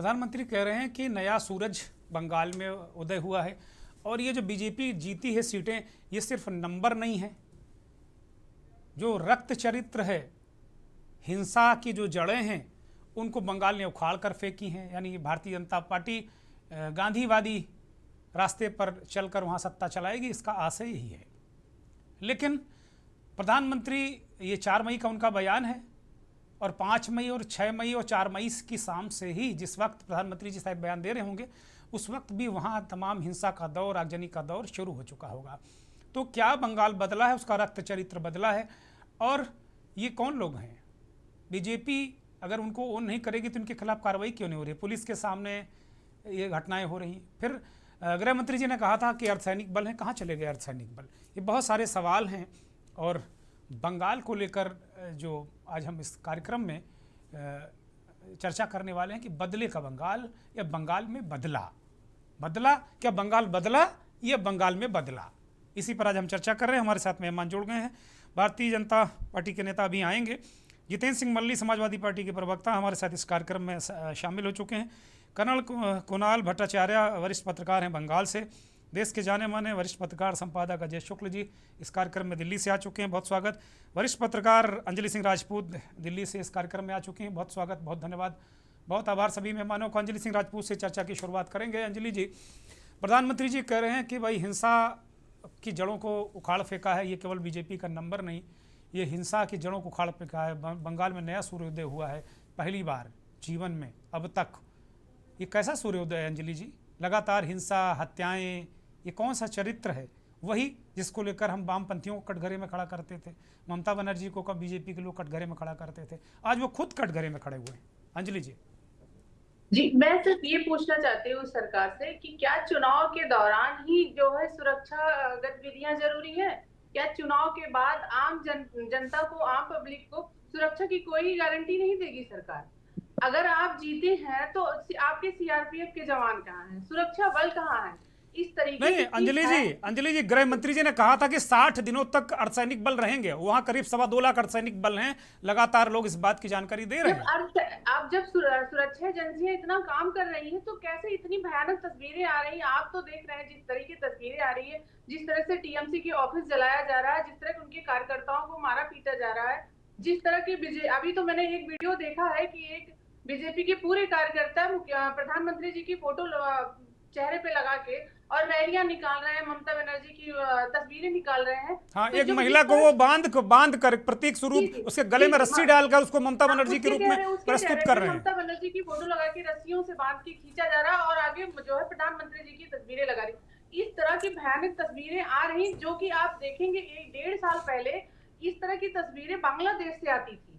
प्रधानमंत्री कह रहे हैं कि नया सूरज बंगाल में उदय हुआ है और ये जो बीजेपी जीती है सीटें, ये सिर्फ नंबर नहीं है, जो रक्त चरित्र है, हिंसा की जो जड़ें हैं, उनको बंगाल ने उखाड़ कर फेंकी हैं। यानी भारतीय जनता पार्टी गांधीवादी रास्ते पर चलकर वहाँ सत्ता चलाएगी, इसका आशय यही है। लेकिन प्रधानमंत्री, ये 4 मई का उनका बयान है और 5 मई और 6 मई और 4 मई की शाम से ही, जिस वक्त प्रधानमंत्री जी शायद बयान दे रहे होंगे, उस वक्त भी वहाँ तमाम हिंसा का दौर, आगजनी का दौर शुरू हो चुका होगा। तो क्या बंगाल बदला है, उसका रक्त चरित्र बदला है? और ये कौन लोग हैं? बीजेपी अगर उनको ओन नहीं करेगी तो इनके खिलाफ कार्रवाई क्यों नहीं हो रही? पुलिस के सामने ये घटनाएं हो रही हैं। फिर गृह मंत्री जी ने कहा था कि अर्धसैनिक बल हैं, कहाँ चले गए अर्धसैनिक बल? ये बहुत सारे सवाल हैं और बंगाल को लेकर जो आज हम इस कार्यक्रम में चर्चा करने वाले हैं कि बदले का बंगाल या बंगाल में बदला, क्या बंगाल बदला या बंगाल में बदला? इसी पर आज हम चर्चा कर रहे हैं। हमारे साथ मेहमान जुड़ गए हैं, भारतीय जनता पार्टी के नेता अभी आएंगे। जितेंद्र सिंह मल्ली, समाजवादी पार्टी के प्रवक्ता, हमारे साथ इस कार्यक्रम में शामिल हो चुके हैं। कर्नल कुणाल भट्टाचार्य, वरिष्ठ पत्रकार हैं बंगाल से। देश के जाने माने वरिष्ठ पत्रकार संपादक अजय शुक्ल जी इस कार्यक्रम में दिल्ली से आ चुके हैं, बहुत स्वागत। वरिष्ठ पत्रकार अंजलि सिंह राजपूत दिल्ली से इस कार्यक्रम में आ चुकी हैं, बहुत स्वागत, बहुत धन्यवाद, बहुत आभार सभी मेहमानों को। अंजलि सिंह राजपूत से चर्चा की शुरुआत करेंगे। अंजलि जी, प्रधानमंत्री जी कह रहे हैं कि भाई हिंसा की जड़ों को उखाड़ फेंका है, ये केवल बीजेपी का नंबर नहीं, ये हिंसा की जड़ों को उखाड़ फेंका है। बंगाल में नया सूर्योदय हुआ है पहली बार जीवन में अब तक। ये कैसा सूर्योदय है अंजलि जी? लगातार हिंसा, हत्याएं, ये कौन सा चरित्र है? वही जिसको लेकर हम वामपंथियों को कटघरे में खड़ा करते थे, ममता बनर्जी को कब बीजेपी के लोग कटघरे में खड़ा करते थे, आज वो खुद कटघरे में खड़े हुए हैं। अंजलि जी। जी, मैं सिर्फ ये पूछना चाहती हूँ सरकार से कि क्या चुनाव के दौरान ही जो है सुरक्षा गतिविधियां जरूरी है? क्या चुनाव के बाद आम जनता को, आम पब्लिक को सुरक्षा की कोई गारंटी नहीं देगी सरकार? अगर आप जीते हैं तो आपके सीआरपीएफ के जवान कहाँ हैं? सुरक्षा बल कहाँ है? इस तरीके नहीं, अंजलि जी, गृह मंत्री जी ने कहा था कि 60 दिनों तक अर्धसैनिक बल रहेंगे। वहां करीब 2.25 लाख अर्धसैनिक बल हैं। लगातार लोग इस बात की जानकारी दे रहे हैं। आप जब सुरक्षा एजेंसियां इतना काम कर रही हैं तो कैसे इतनी भयानक तस्वीरें आ रही हैं? आप तो देख रहे हैं जिस तरीके तस्वीरें आ रही है, जिस तरह से टीएमसी के ऑफिस जलाया जा रहा है, जिस तरह उनके कार्यकर्ताओं को मारा पीटा जा रहा है, जिस तरह की अभी तो मैंने एक वीडियो देखा है कि एक बीजेपी के पूरे कार्यकर्ता प्रधानमंत्री जी की फोटो चेहरे पे लगा के और रैलियां निकाल रहे हैं, ममता बनर्जी की तस्वीरें निकाल रहे हैं। हाँ, तो एक महिला को वो बांध कर प्रतीक स्वरूप उसके गले में रस्सी डालकर उसको ममता बनर्जी के रूप में प्रस्तुत कर रहे हैं। ममता बनर्जी की फोटो लगा के रस्सियों से बांध के खींचा जा रहा है और आगे जो है प्रधानमंत्री जी की तस्वीरें लगा रही। इस तरह की भयानक तस्वीरें आ रही, जो कि आप देखेंगे 1-1.5 साल पहले इस तरह की तस्वीरें बांग्लादेश से आती थी।